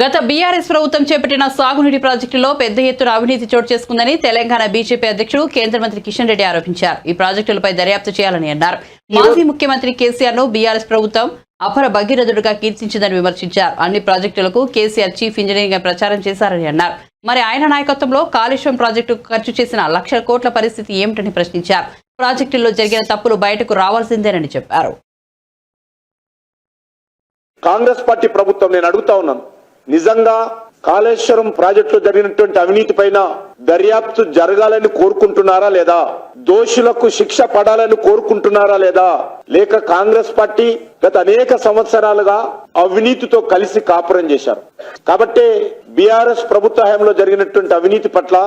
గత బీఆర్ఎస్ ప్రభుత్వం చేపట్టిన సాగునీటి ప్రాజెక్టులో పెద్ద ఎత్తున అవినీతి చోటు చేసుకుందని తెలంగాణ బీజేపీ అధ్యక్షుడు కేంద్ర మంత్రి కిషన్ రెడ్డి ఆరోపించారు. ఈ ప్రాజెక్టులపై దర్యాప్తు చేయాలని అన్నారు. మాజీ ముఖ్యమంత్రి కేసీఆర్ ను బీఆర్ఎస్ ప్రభుత్వం అపర భగీరథుడిగా కీర్తించిందని విమర్శించారు. అన్ని ప్రాజెక్టులకు కేసీఆర్ చీఫ్ ఇంజనీర్ గా ప్రచారం చేశారని అన్నారు. మరి ఆయన నాయకత్వంలో కాళేశ్వరం ప్రాజెక్టుకు ఖర్చు చేసిన లక్షల కోట్ల పరిస్థితి ఏమిటని ప్రశ్నించారు. ప్రాజెక్టుల్లో జరిగిన తప్పులు బయటకు రావాల్సిందేనని చెప్పారు. కాంగ్రెస్ పార్టీ ప్రభుత్వం నేను అడుగుతా ఉన్నాను, నిజంగా కాళేశ్వరం ప్రాజెక్టులో జరిగినటువంటి అవినీతి పైన దర్యాప్తు జరగాలని కోరుకుంటున్నారా లేదా? దోషులకు శిక్ష పడాలని కోరుకుంటున్నారా లేదా? లేక కాంగ్రెస్ పార్టీ గత అనేక సంవత్సరాలుగా అవినీతితో కలిసి కాపురం చేశారు కాబట్టి బీఆర్ఎస్ ప్రభుత్వ హయాంలో జరిగినటువంటి అవినీతి పట్ల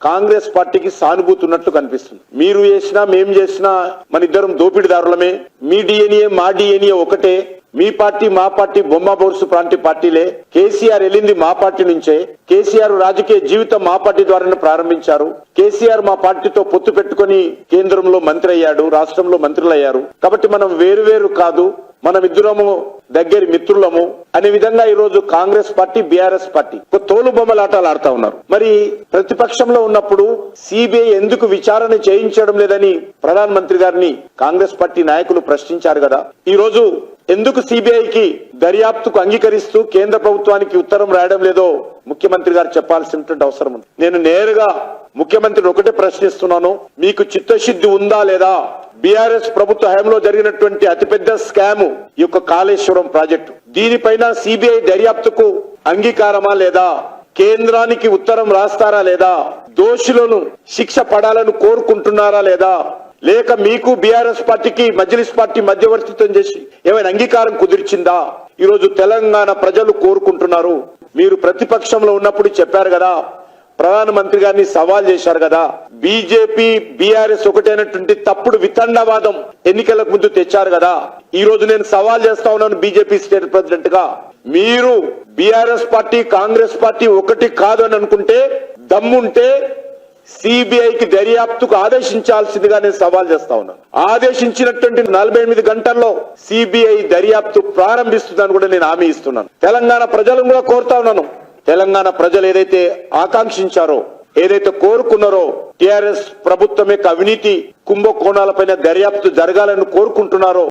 కాంగ్రెస్ పార్టీకి సానుభూతి ఉన్నట్లు కనిపిస్తుంది. మీరు చేసినా మేం చేసినా మన ఇద్దరం దోపిడీదారులమే, మీ డిఎన్ఏ మా డిఎన్ఏ ఒకటే, మీ పార్టీ మా పార్టీ బొమ్మ బోర్సు ప్రాంతీయ పార్టీలే, కేసీఆర్ వెళ్ళింది మా పార్టీ నుంచే, కేసీఆర్ రాజకీయ జీవితం మా పార్టీ ద్వారానే ప్రారంభించారు, కేసీఆర్ మా పార్టీతో పొత్తు పెట్టుకుని కేంద్రంలో మంత్రి అయ్యాడు, రాష్ట్రంలో మంత్రులు అయ్యారు, కాబట్టి మనం వేరు కాదు, మనం ఇద్దరము దగ్గర మిత్రులము అనే విధంగా ఈ రోజు కాంగ్రెస్ పార్టీ బీఆర్ఎస్ పార్టీ ఒక తోలు బొమ్మలాటలు ఆడుతా ఉన్నారు. మరి ప్రతిపక్షంలో ఉన్నప్పుడు సిబిఐ ఎందుకు విచారణ చేయించడం లేదని ప్రధానమంత్రి గారిని కాంగ్రెస్ పార్టీ నాయకులు ప్రశ్నించారు కదా. ఈ రోజు ఎందుకు సిబిఐకి దర్యాప్తుకు అంగీకరిస్తూ కేంద్ర ప్రభుత్వానికి ఉత్తరం రాయడం లేదో ముఖ్యమంత్రి గారు చెప్పాల్సినటువంటి అవసరం ఉంది. నేను నేరుగా ముఖ్యమంత్రిని ఒకటే ప్రశ్నిస్తున్నాను, మీకు చిత్తశుద్ధి ఉందా లేదా? బీఆర్ఎస్ ప్రభుత్వ హయాంలో జరిగినటువంటి అతిపెద్ద స్కామ్ ఈ యొక్క కాళేశ్వరం ప్రాజెక్టు, దీనిపైన సిబిఐ దర్యాప్తుకు అంగీకారమా లేదా? కేంద్రానికి ఉత్తరం రాస్తారా లేదా? దోషులను శిక్ష పడాలని కోరుకుంటున్నారా లేదా? లేక మీకు బీఆర్ఎస్ పార్టీకి మజ్లిస్ పార్టీ మధ్యవర్తిత్వం చేసి ఏమైనా అంగీకారం కుదిర్చిందా? ఈ రోజు తెలంగాణ ప్రజలు కోరుకుంటున్నారు. మీరు ప్రతిపక్షంలో ఉన్నప్పుడు చెప్పారు కదా, ప్రధానమంత్రి గారిని సవాల్ చేశారు కదా, బీజేపీ బీఆర్ఎస్ ఒకటైనటువంటి తప్పుడు వితండవాదం ఎన్నికలకు ముందు తెచ్చారు కదా. ఈ రోజు నేను సవాల్ చేస్తా ఉన్నాను బీజేపీ స్టేట్ ప్రెసిడెంట్ గా, మీరు బీఆర్ఎస్ పార్టీ కాంగ్రెస్ పార్టీ ఒకటి కాదు అని అనుకుంటే దమ్ముంటే సిబిఐకి దర్యాప్తుకు ఆదేశించాల్సిందిగా నేను సవాల్ చేస్తా ఉన్నాను. ఆదేశించినటువంటి 48 గంటల్లో సిబిఐ దర్యాప్తు ప్రారంభిస్తుందని కూడా నేను హామీ ఇస్తున్నాను. తెలంగాణ ప్రజలను కూడా కోరుతా ఉన్నాను, తెలంగాణ ప్రజలు ఏదైతే ఆకాంక్షించారో, ఏదైతే కోరుకున్నారో, టిఆర్ఎస్ ప్రభుత్వం యొక్క అవినీతి కుంభకోణాలపైన దర్యాప్తు జరగాలని కోరుకుంటున్నారో